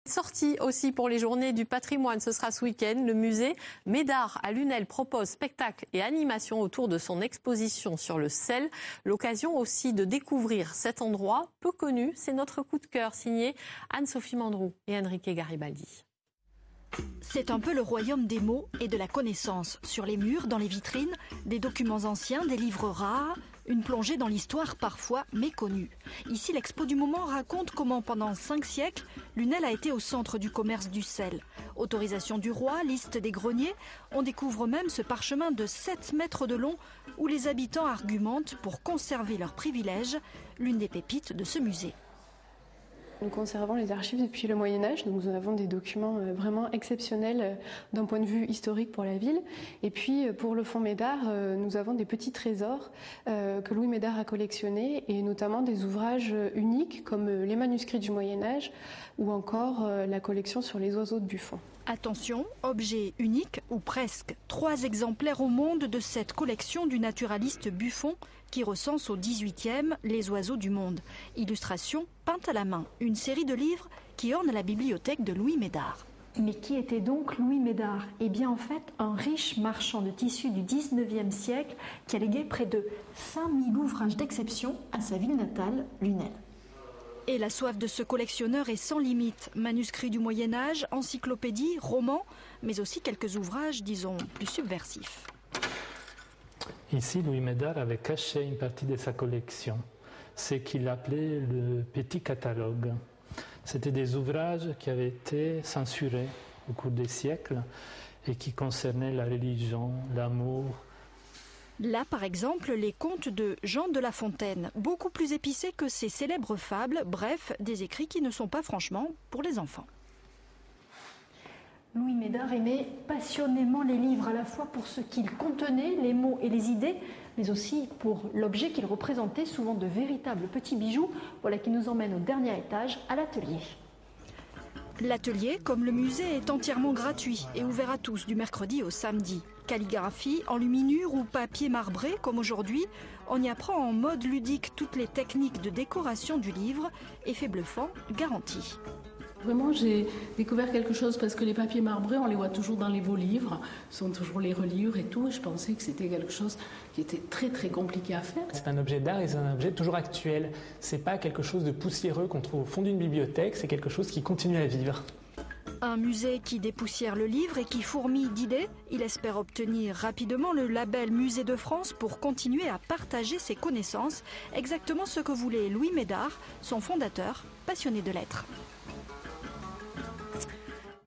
Sortie aussi pour les journées du patrimoine, ce sera ce week-end. Le musée Médard à Lunel propose spectacles et animations autour de son exposition sur le sel. L'occasion aussi de découvrir cet endroit peu connu. C'est notre coup de cœur signé Anne-Sophie Mandroux et Enrique Garibaldi. C'est un peu le royaume des mots et de la connaissance. Sur les murs, dans les vitrines, des documents anciens, des livres rares, une plongée dans l'histoire parfois méconnue. Ici, l'expo du moment raconte comment pendant 5 siècles, Lunel a été au centre du commerce du sel. Autorisation du roi, liste des greniers, on découvre même ce parchemin de 7 mètres de long où les habitants argumentent pour conserver leurs privilèges, l'une des pépites de ce musée. Nous conservons les archives depuis le Moyen-Âge, donc nous avons des documents vraiment exceptionnels d'un point de vue historique pour la ville. Et puis pour le fonds Médard, nous avons des petits trésors que Louis Médard a collectionnés, et notamment des ouvrages uniques comme les manuscrits du Moyen-Âge ou encore la collection sur les oiseaux de Buffon. Attention, objet unique ou presque. 3 exemplaires au monde de cette collection du naturaliste Buffon qui recense au XVIIIe les oiseaux du monde. Illustration peinte à la main, une série de livres qui ornent la bibliothèque de Louis Médard. Mais qui était donc Louis Médard? Eh bien en fait un riche marchand de tissus du XIXe siècle qui a légué près de 5000 ouvrages d'exception à sa ville natale, Lunel. Et la soif de ce collectionneur est sans limite. Manuscrits du Moyen-Âge, encyclopédies, romans, mais aussi quelques ouvrages, disons, plus subversifs. Ici, Louis Médard avait caché une partie de sa collection, ce qu'il appelait le petit catalogue. C'était des ouvrages qui avaient été censurés au cours des siècles et qui concernaient la religion, l'amour. Là, par exemple, les contes de Jean de La Fontaine, beaucoup plus épicés que ces célèbres fables, bref, des écrits qui ne sont pas franchement pour les enfants. Louis Médard aimait passionnément les livres, à la fois pour ce qu'ils contenaient, les mots et les idées, mais aussi pour l'objet qu'ils représentaient, souvent de véritables petits bijoux. Voilà qui nous emmène au dernier étage, à l'atelier. L'atelier, comme le musée, est entièrement gratuit et ouvert à tous du mercredi au samedi. Calligraphie, enluminure ou papier marbré, comme aujourd'hui, on y apprend en mode ludique toutes les techniques de décoration du livre, effet bluffant garanti. Vraiment, j'ai découvert quelque chose parce que les papiers marbrés, on les voit toujours dans les beaux livres, sont toujours les reliures et tout. Et je pensais que c'était quelque chose qui était très très compliqué à faire. C'est un objet d'art et c'est un objet toujours actuel. C'est pas quelque chose de poussiéreux qu'on trouve au fond d'une bibliothèque, c'est quelque chose qui continue à vivre. Un musée qui dépoussière le livre et qui fourmille d'idées. Il espère obtenir rapidement le label Musée de France pour continuer à partager ses connaissances. Exactement ce que voulait Louis Médard, son fondateur, passionné de lettres.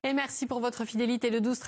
Et merci pour votre fidélité. Le 12-13.